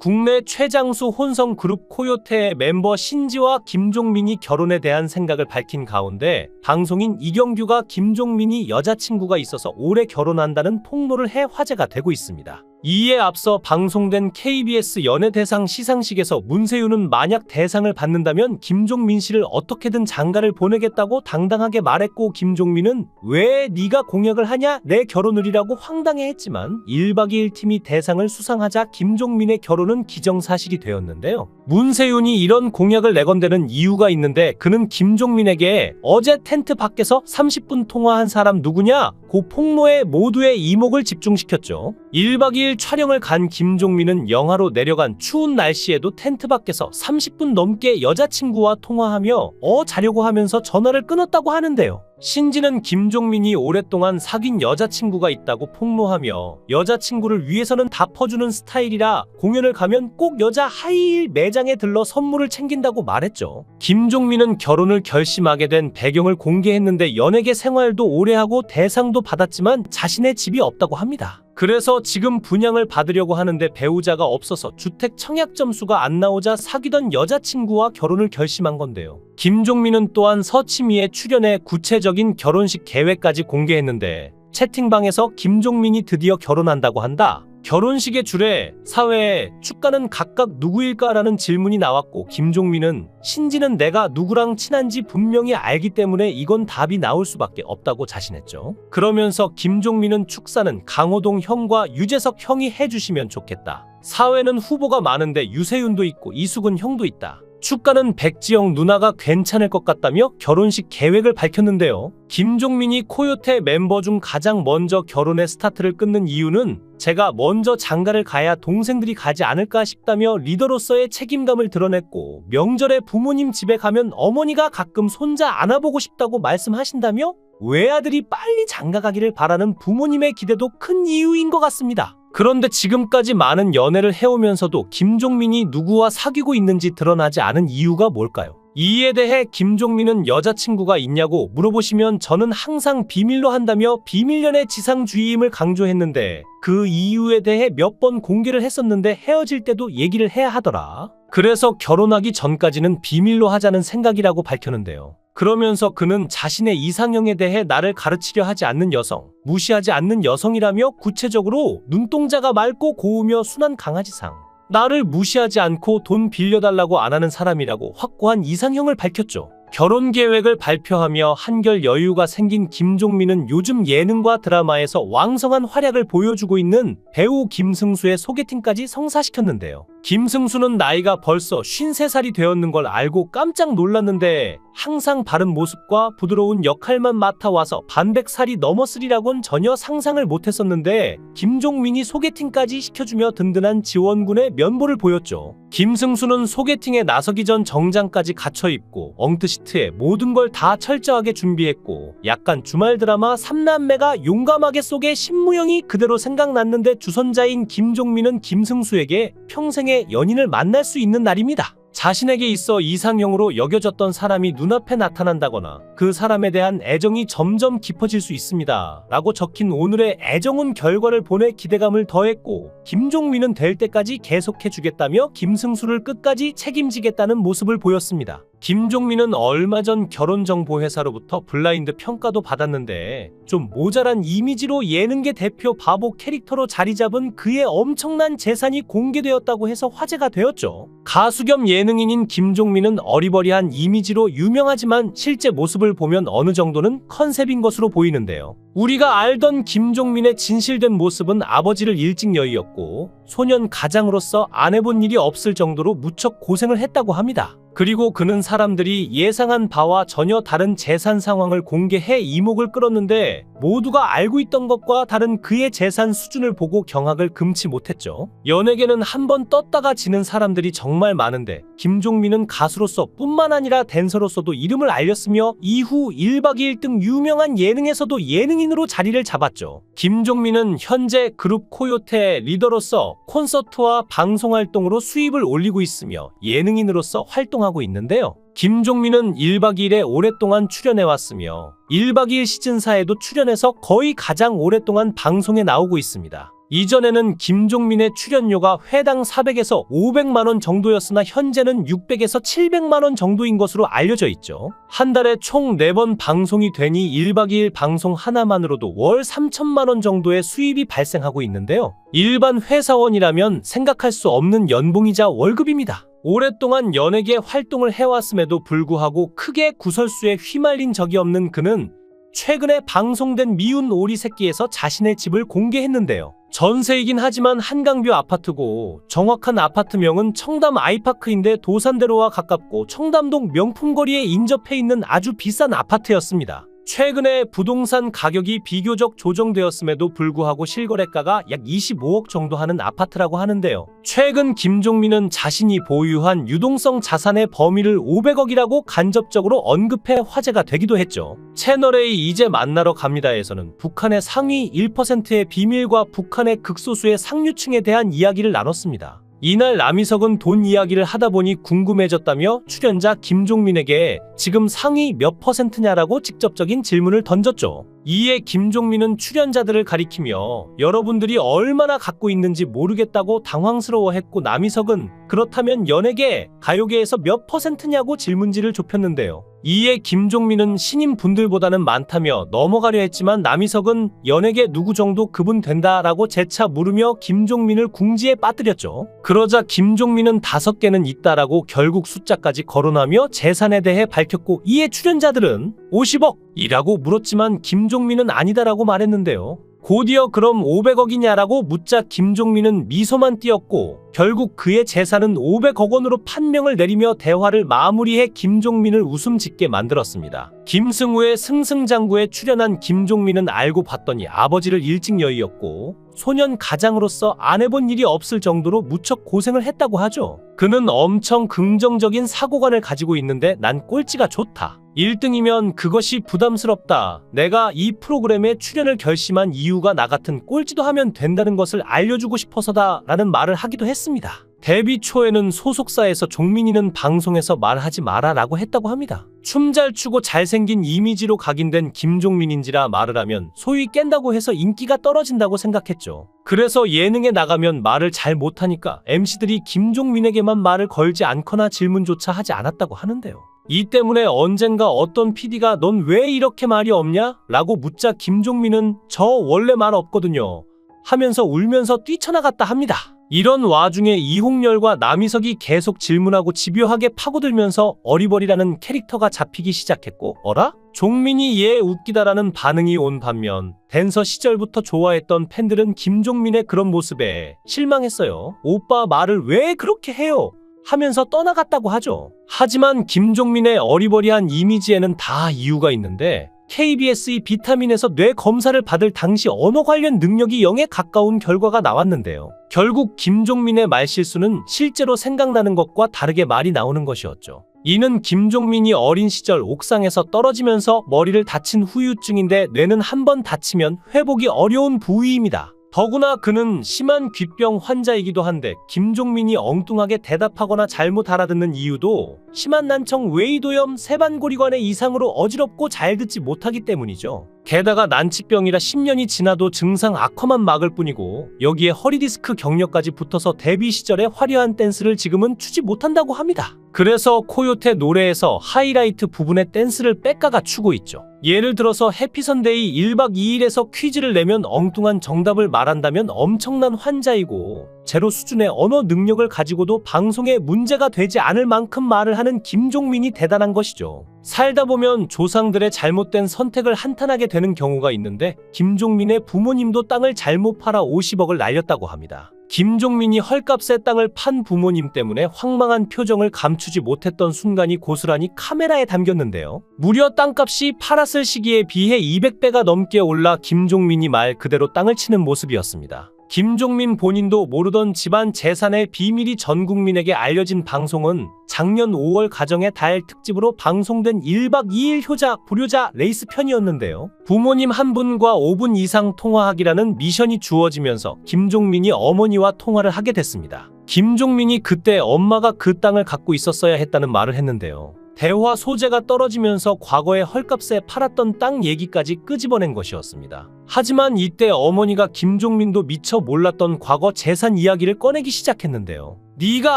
국내 최장수 혼성 그룹 코요테의 멤버 신지와 김종민이 결혼에 대한 생각을 밝힌 가운데 방송인 이경규가 김종민이 여자친구가 있어서 올해 결혼한다는 폭로를 해 화제가 되고 있습니다. 이에 앞서 방송된 KBS 연예대상 시상식에서 문세윤은 만약 대상을 받는다면 김종민 씨를 어떻게든 장가를 보내겠다고 당당하게 말했고, 김종민은 왜 네가 공약을 하냐, 내 결혼을이라고 황당해했지만 1박 2일 팀이 대상을 수상하자 김종민의 결혼은 기정사실이 되었는데요. 문세윤이 이런 공약을 내건 데는 이유가 있는데, 그는 김종민에게 어제 텐트 밖에서 30분 통화한 사람 누구냐? 고 폭로에 모두의 이목을 집중시켰죠. 1박 2일 촬영을 간 김종민은 영하로 내려간 추운 날씨에도 텐트 밖에서 30분 넘게 여자친구와 통화하며 자려고 하면서 전화를 끊었다고 하는데요. 신지는 김종민이 오랫동안 사귄 여자친구가 있다고 폭로하며 여자친구를 위해서는 다 퍼주는 스타일이라 공연을 가면 꼭 여자 하이힐 매장에 들러 선물을 챙긴다고 말했죠. 김종민은 결혼을 결심하게 된 배경을 공개했는데 연예계 생활도 오래 하고 대상도 받았지만 자신의 집이 없다고 합니다. 그래서 지금 분양을 받으려고 하는데 배우자가 없어서 주택 청약 점수가 안 나오자 사귀던 여자친구와 결혼을 결심한 건데요. 김종민은 또한 서치미에 출연해 구체적인 결혼식 계획까지 공개했는데, 채팅방에서 김종민이 드디어 결혼한다고 한다, 결혼식의 주례, 사회, 축가는 각각 누구일까라는 질문이 나왔고, 김종민은 신지는 내가 누구랑 친한지 분명히 알기 때문에 이건 답이 나올 수밖에 없다고 자신했죠. 그러면서 김종민은 축사는 강호동 형과 유재석 형이 해주시면 좋겠다. 사회는 후보가 많은데 유세윤도 있고 이수근 형도 있다. 축가는 백지영 누나가 괜찮을 것 같다며 결혼식 계획을 밝혔는데요. 김종민이 코요테 멤버 중 가장 먼저 결혼의 스타트를 끊는 이유는 제가 먼저 장가를 가야 동생들이 가지 않을까 싶다며 리더로서의 책임감을 드러냈고, 명절에 부모님 집에 가면 어머니가 가끔 손자 안아보고 싶다고 말씀하신다며 외아들이 빨리 장가 가기를 바라는 부모님의 기대도 큰 이유인 것 같습니다. 그런데 지금까지 많은 연애를 해오면서도 김종민이 누구와 사귀고 있는지 드러나지 않은 이유가 뭘까요? 이에 대해 김종민은 여자친구가 있냐고 물어보시면 저는 항상 비밀로 한다며 비밀연애 지상주의임을 강조했는데, 그 이유에 대해 몇 번 공개를 했었는데 헤어질 때도 얘기를 해야 하더라. 그래서 결혼하기 전까지는 비밀로 하자는 생각이라고 밝혔는데요. 그러면서 그는 자신의 이상형에 대해 나를 가르치려 하지 않는 여성, 무시하지 않는 여성이라며 구체적으로 눈동자가 맑고 고우며 순한 강아지상, 나를 무시하지 않고 돈 빌려달라고 안 하는 사람이라고 확고한 이상형을 밝혔죠. 결혼 계획을 발표하며 한결 여유가 생긴 김종민은 요즘 예능과 드라마에서 왕성한 활약을 보여주고 있는 배우 김승수의 소개팅까지 성사시켰는데요. 김승수는 나이가 벌써 53살이 되었는 걸 알고 깜짝 놀랐는데, 항상 바른 모습과 부드러운 역할만 맡아와서 반백살이 넘었으리라곤 전혀 상상을 못했었는데, 김종민이 소개팅까지 시켜주며 든든한 지원군의 면모를 보였죠. 김승수는 소개팅에 나서기 전 정장까지 갖춰 입고 엉트시트에 모든 걸 다 철저하게 준비했고, 약간 주말 드라마 삼남매가 용감하게 속의 신무영이 그대로 생각났는데, 주선자인 김종민은 김승수에게 평생의 연인을 만날 수 있는 날입니다. 자신에게 있어 이상형으로 여겨졌던 사람이 눈앞에 나타난다거나 그 사람에 대한 애정이 점점 깊어질 수 있습니다 라고 적힌 오늘의 애정운 결과를 보내 기대감을 더했고, 김종민은 될 때까지 계속해주겠다며 김승수를 끝까지 책임지겠다는 모습을 보였습니다. 김종민은 얼마 전 결혼정보회사로부터 블라인드 평가도 받았는데, 좀 모자란 이미지로 예능계 대표 바보 캐릭터로 자리잡은 그의 엄청난 재산이 공개되었다고 해서 화제가 되었죠. 가수 겸 예능인인 김종민은 어리버리한 이미지로 유명하지만 실제 모습을 보면 어느 정도는 컨셉인 것으로 보이는데요. 우리가 알던 김종민의 진실된 모습은 아버지를 일찍 여의었고 소년 가장으로서 안 해본 일이 없을 정도로 무척 고생을 했다고 합니다. 그리고 그는 사람들이 예상한 바와 전혀 다른 재산 상황을 공개해 이목을 끌었는데, 모두가 알고 있던 것과 다른 그의 재산 수준을 보고 경악을 금치 못했죠. 연예계는 한번 떴다가 지는 사람들이 정말 많은데, 김종민은 가수로서 뿐만 아니라 댄서로서도 이름을 알렸으며 이후 1박 2일 등 유명한 예능에서도 예능인으로 자리를 잡았죠. 김종민은 현재 그룹 코요테의 리더로서 콘서트와 방송활동으로 수입을 올리고 있으며 예능인으로서 활동하고 있는데요. 김종민은 1박 2일에 오랫동안 출연해왔으며 1박 2일 시즌4에도 출연해서 거의 가장 오랫동안 방송에 나오고 있습니다. 이전에는 김종민의 출연료가 회당 400에서 500만 원 정도였으나 현재는 600에서 700만 원 정도인 것으로 알려져 있죠. 한 달에 총 4번 방송이 되니 1박 2일 방송 하나만으로도 월 3천만 원 정도의 수입이 발생하고 있는데요. 일반 회사원이라면 생각할 수 없는 연봉이자 월급입니다. 오랫동안 연예계 활동을 해왔음에도 불구하고 크게 구설수에 휘말린 적이 없는 그는 최근에 방송된 미운 오리 새끼에서 자신의 집을 공개했는데요. 전세이긴 하지만 한강뷰 아파트고 정확한 아파트명은 청담 아이파크인데 도산대로와 가깝고 청담동 명품거리에 인접해 있는 아주 비싼 아파트였습니다. 최근에 부동산 가격이 비교적 조정되었음에도 불구하고 실거래가가 약 25억 정도 하는 아파트라고 하는데요. 최근 김종민은 자신이 보유한 유동성 자산의 범위를 500억이라고 간접적으로 언급해 화제가 되기도 했죠. 채널A 이제 만나러 갑니다에서는 북한의 상위 1%의 비밀과 북한의 극소수의 상류층에 대한 이야기를 나눴습니다. 이날 남희석은 돈 이야기를 하다 보니 궁금해졌다며 출연자 김종민에게 지금 상위 몇 %냐라고 직접적인 질문을 던졌죠. 이에 김종민은 출연자들을 가리키며 여러분들이 얼마나 갖고 있는지 모르겠다고 당황스러워했고 남희석은 그렇다면 연예계, 가요계에서 몇 %냐고 질문지를 좁혔는데요. 이에 김종민은 신인 분들보다는 많다며 넘어가려 했지만 남희석은 연예계 누구 정도 그분 된다라고 재차 물으며 김종민을 궁지에 빠뜨렸죠. 그러자 김종민은 5개는 있다라고 결국 숫자까지 거론하며 재산에 대해 밝혔고 이에 출연자들은 50억이라고 물었지만 김종민은 아니다라고 말했는데요. 곧이어 그럼 500억이냐라고 묻자 김종민은 미소만 띄었고 결국 그의 재산은 500억 원으로 판명을 내리며 대화를 마무리해 김종민을 웃음 짓게 만들었습니다. 김승우의 승승장구에 출연한 김종민은 알고 봤더니 아버지를 일찍 여의었고 소년 가장으로서 안 해본 일이 없을 정도로 무척 고생을 했다고 하죠. 그는 엄청 긍정적인 사고관을 가지고 있는데 난 꼴찌가 좋다. 1등이면 그것이 부담스럽다. 내가 이 프로그램에 출연을 결심한 이유가 나 같은 꼴찌도 하면 된다는 것을 알려주고 싶어서다 라는 말을 하기도 했습니다. 데뷔 초에는 소속사에서 종민이는 방송에서 말하지 마라 라고 했다고 합니다. 춤 잘 추고 잘생긴 이미지로 각인된 김종민인지라 말을 하면 소위 깬다고 해서 인기가 떨어진다고 생각했죠. 그래서 예능에 나가면 말을 잘 못하니까 MC들이 김종민에게만 말을 걸지 않거나 질문조차 하지 않았다고 하는데요. 이 때문에 언젠가 어떤 PD가 넌 왜 이렇게 말이 없냐? 라고 묻자 김종민은 저 원래 말 없거든요 하면서 울면서 뛰쳐나갔다 합니다. 이런 와중에 이홍렬과 남희석이 계속 질문하고 집요하게 파고들면서 어리버리라는 캐릭터가 잡히기 시작했고 어라? 종민이 얘 웃기다라는 반응이 온 반면 댄서 시절부터 좋아했던 팬들은 김종민의 그런 모습에 실망했어요. 오빠 말을 왜 그렇게 해요? 하면서 떠나갔다고 하죠. 하지만 김종민의 어리버리한 이미지에는 다 이유가 있는데 KBS의 비타민에서 뇌 검사를 받을 당시 언어 관련 능력이 0에 가까운 결과가 나왔는데요. 결국 김종민의 말실수는 실제로 생각나는 것과 다르게 말이 나오는 것이었죠. 이는 김종민이 어린 시절 옥상에서 떨어지면서 머리를 다친 후유증인데 뇌는 한 번 다치면 회복이 어려운 부위입니다. 더구나 그는 심한 귀병 환자이기도 한데 김종민이 엉뚱하게 대답하거나 잘못 알아듣는 이유도 심한 난청 외이도염 세반고리관의 이상으로 어지럽고 잘 듣지 못하기 때문이죠. 게다가 난치병이라 10년이 지나도 증상 악화만 막을 뿐이고 여기에 허리디스크 경력까지 붙어서 데뷔 시절에 화려한 댄스를 지금은 추지 못한다고 합니다. 그래서 코요테 노래에서 하이라이트 부분의 댄스를 빽가가 추고 있죠. 예를 들어서 해피선데이 1박 2일에서 퀴즈를 내면 엉뚱한 정답을 말한다면 엄청난 환자이고 제로 수준의 언어 능력을 가지고도 방송에 문제가 되지 않을 만큼 말을 하는 김종민이 대단한 것이죠. 살다 보면 조상들의 잘못된 선택을 한탄하게 되는 경우가 있는데 김종민의 부모님도 땅을 잘못 팔아 50억을 날렸다고 합니다. 김종민이 헐값에 땅을 판 부모님 때문에 황망한 표정을 감추지 못했던 순간이 고스란히 카메라에 담겼는데요. 무려 땅값이 팔았을 시기에 비해 200배가 넘게 올라 김종민이 말 그대로 땅을 치는 모습이었습니다. 김종민 본인도 모르던 집안 재산의 비밀이 전 국민에게 알려진 방송은 작년 5월 가정의 달 특집으로 방송된 1박 2일 효자, 불효자 레이스 편이었는데요. 부모님 한 분과 5분 이상 통화하기라는 미션이 주어지면서 김종민이 어머니와 통화를 하게 됐습니다. 김종민이 그때 엄마가 그 땅을 갖고 있었어야 했다는 말을 했는데요. 대화 소재가 떨어지면서 과거에 헐값에 팔았던 땅 얘기까지 끄집어낸 것이었습니다. 하지만 이때 어머니가 김종민도 미처 몰랐던 과거 재산 이야기를 꺼내기 시작했는데요. 네가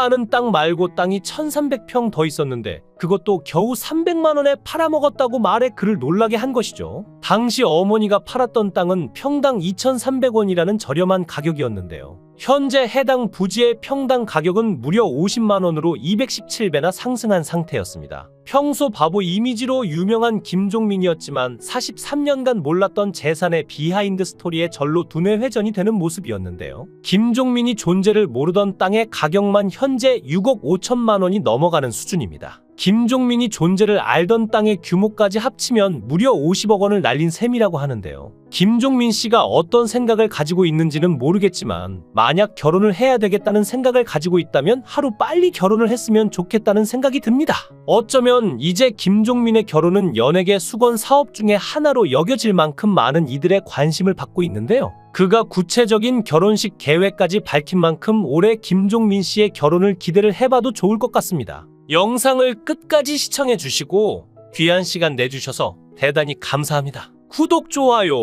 아는 땅 말고 땅이 1300평 더 있었는데 그것도 겨우 300만 원에 팔아먹었다고 말해 그를 놀라게 한 것이죠. 당시 어머니가 팔았던 땅은 평당 2,300원이라는 저렴한 가격이었는데요. 현재 해당 부지의 평당 가격은 무려 50만 원으로 217배나 상승한 상태였습니다. 평소 바보 이미지로 유명한 김종민이었지만 43년간 몰랐던 재산의 비하인드 스토리에 절로 두뇌 회전이 되는 모습이었는데요. 김종민이 존재를 모르던 땅의 가격만 현재 6억 5천만 원이 넘어가는 수준입니다. 김종민이 존재를 알던 땅의 규모까지 합치면 무려 50억 원을 날린 셈이라고 하는데요. 김종민 씨가 어떤 생각을 가지고 있는지는 모르겠지만 만약 결혼을 해야 되겠다는 생각을 가지고 있다면 하루 빨리 결혼을 했으면 좋겠다는 생각이 듭니다. 어쩌면 이제 김종민의 결혼은 연예계 수건 사업 중에 하나로 여겨질 만큼 많은 이들의 관심을 받고 있는데요. 그가 구체적인 결혼식 계획까지 밝힌 만큼 올해 김종민 씨의 결혼을 기대를 해봐도 좋을 것 같습니다. 영상을 끝까지 시청해 주시고 귀한 시간 내주셔서 대단히 감사합니다. 구독, 좋아요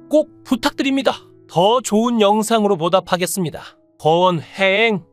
꼭 부탁드립니다. 더 좋은 영상으로 보답하겠습니다. 권행